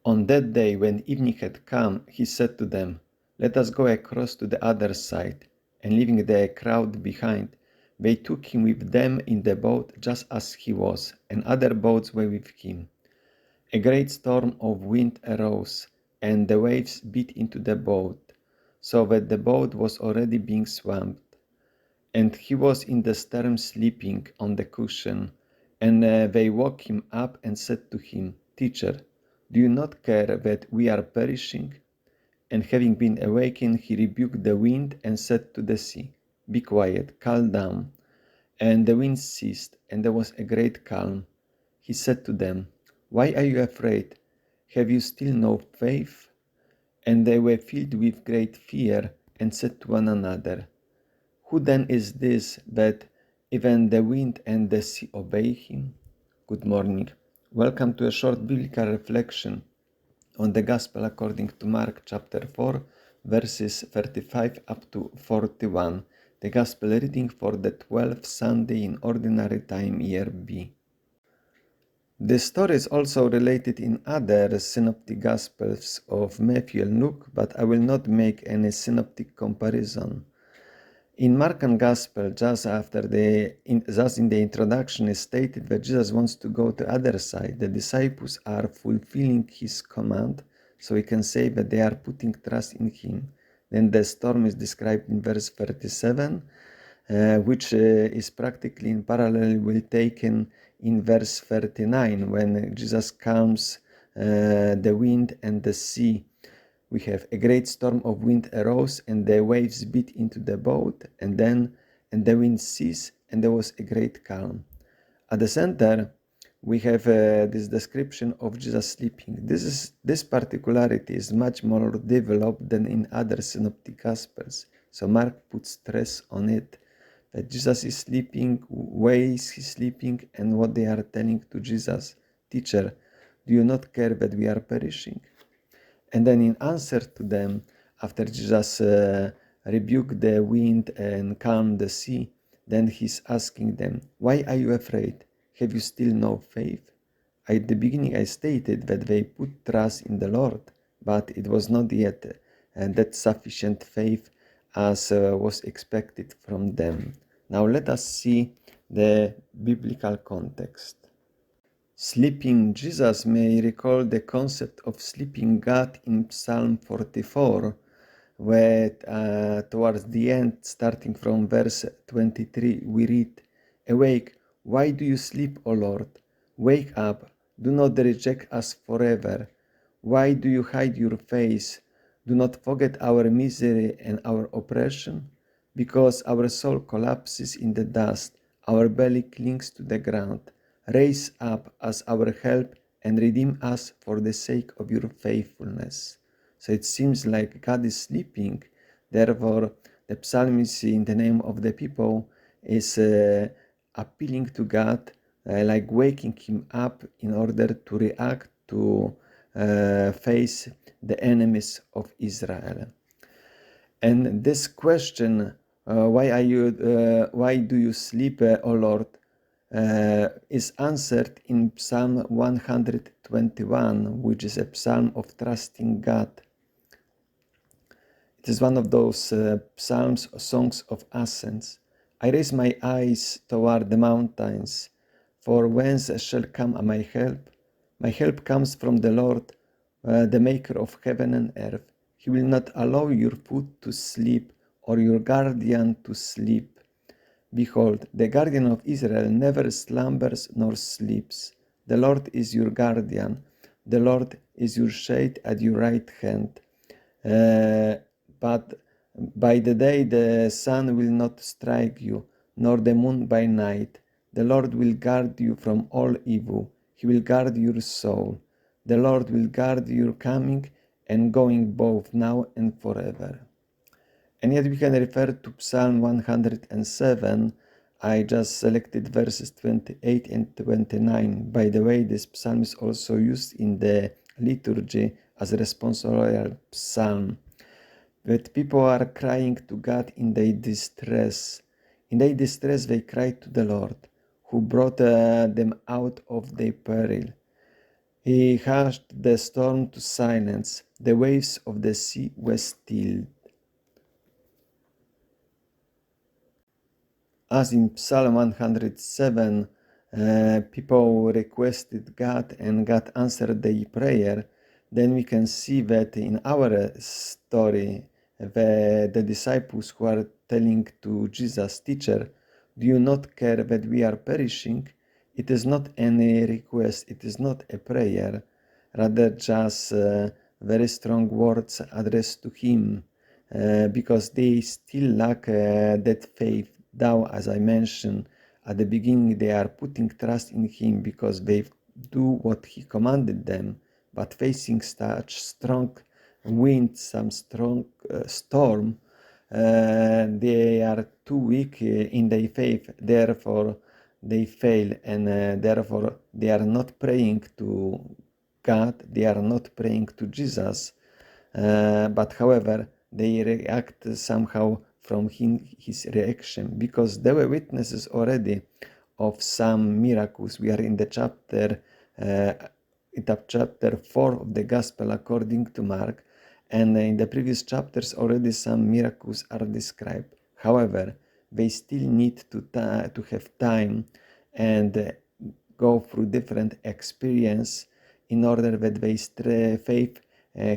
On that day, when evening had come, he said to them, "Let us go across to the other side." And leaving the crowd behind, they took him with them in the boat just as he was, and other boats were with him. A great storm of wind arose, and the waves beat into the boat, so that the boat was already being swamped. And he was in the stern sleeping on the cushion. And they woke him up and said to him, "Teacher, do you not care that we are perishing?" And having been awakened, he rebuked the wind and said to the sea, "Be quiet, calm down." And the wind ceased, and there was a great calm. He said to them, "Why are you afraid? Have you still no faith?" And they were filled with great fear and said to one another, "Who then is this that even the wind and the sea obey him?" Good morning. Welcome to a short biblical reflection on the Gospel according to Mark chapter 4, verses 35 up to 41, the Gospel reading for the 12th Sunday in Ordinary Time, Year B. This story is also related in other synoptic Gospels of Matthew and Luke, but I will not make any synoptic comparison. In Markan Gospel, just in the introduction, is stated that Jesus wants to go to the other side. The disciples are fulfilling his command, so we can say that they are putting trust in him. Then the storm is described in verse 37, which is practically in parallel with taken in verse 39, when Jesus calms the wind and the sea. We have a great storm of wind arose, and the waves beat into the boat, and the wind ceased, and there was a great calm. At the center, we have this description of Jesus sleeping. This particularity is much more developed than in other synoptic gospels. So Mark puts stress on it, that Jesus is sleeping, ways he's sleeping, and what they are telling to Jesus, "Teacher, do you not care that we are perishing?" And then in answer to them, after Jesus rebuked the wind and calmed the sea, then he's asking them, "Why are you afraid? Have you still no faith?" At the beginning I stated that they put trust in the Lord, but it was not yet that sufficient faith as was expected from them. Now let us see the biblical context. Sleeping Jesus may recall the concept of sleeping God in Psalm 44, where towards the end, starting from verse 23, we read, "Awake, why do you sleep, O Lord? Wake up, do not reject us forever. Why do you hide your face? Do not forget our misery and our oppression, because our soul collapses in the dust, our belly clings to the ground. Raise up as our help and redeem us for the sake of your faithfulness." So it seems like God is sleeping. Therefore, the psalmist, in the name of the people, is appealing to God, like waking him up in order to react to face the enemies of Israel. And this question, why do you sleep, O Lord, is answered in Psalm 121, which is a psalm of trusting God. It is one of those psalms, songs of ascents. "I raise my eyes toward the mountains, for whence shall come my help? My help comes from the Lord, the maker of heaven and earth. He will not allow your foot to sleep, or your guardian to sleep. Behold, the guardian of Israel never slumbers nor sleeps. The Lord is your guardian. The Lord is your shade at your right hand. But by the day the sun will not strike you, nor the moon by night. The Lord will guard you from all evil. He will guard your soul. The Lord will guard your coming and going both now and forever." And yet we can refer to Psalm 107. I just selected verses 28 and 29. By the way, this psalm is also used in the liturgy as a responsorial psalm. That people are crying to God in their distress. In their distress they cry to the Lord, who brought them out of their peril. He hushed the storm to silence. The waves of the sea were stilled. As in Psalm 107, people requested God and God answered their prayer, then we can see that in our story, the disciples who are telling to Jesus, Teacher, do you not care that we are perishing? It is not any request, it is not a prayer, rather just very strong words addressed to Him, because they still lack that faith. Now, as I mentioned at the beginning, they are putting trust in Him because they do what He commanded them, but facing such strong wind, some strong storm, they are too weak in their faith. Therefore, they fail, and therefore they are not praying to God. They are not praying to Jesus. But however, they react somehow from his reaction, because there were witnesses already of some miracles. We are in the chapter 4 of the Gospel according to Mark, and in the previous chapters already some miracles are described. However, they still need to have time and go through different experience in order that their faith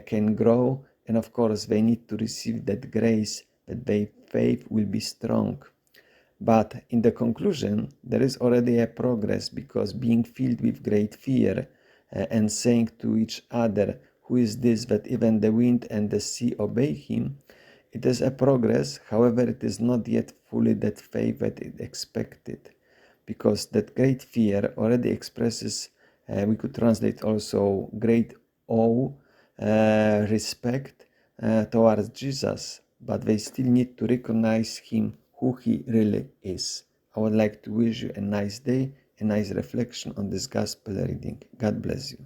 can grow, and of course they need to receive that grace that their faith will be strong. But in the conclusion, there is already a progress, because being filled with great fear and saying to each other, who is this that even the wind and the sea obey him? It is a progress, however, it is not yet fully that faith that it expected, because that great fear already expresses, we could translate also great awe, respect towards Jesus, but they still need to recognize him, who he really is. I would like to wish you a nice day, a nice reflection on this gospel reading. God bless you.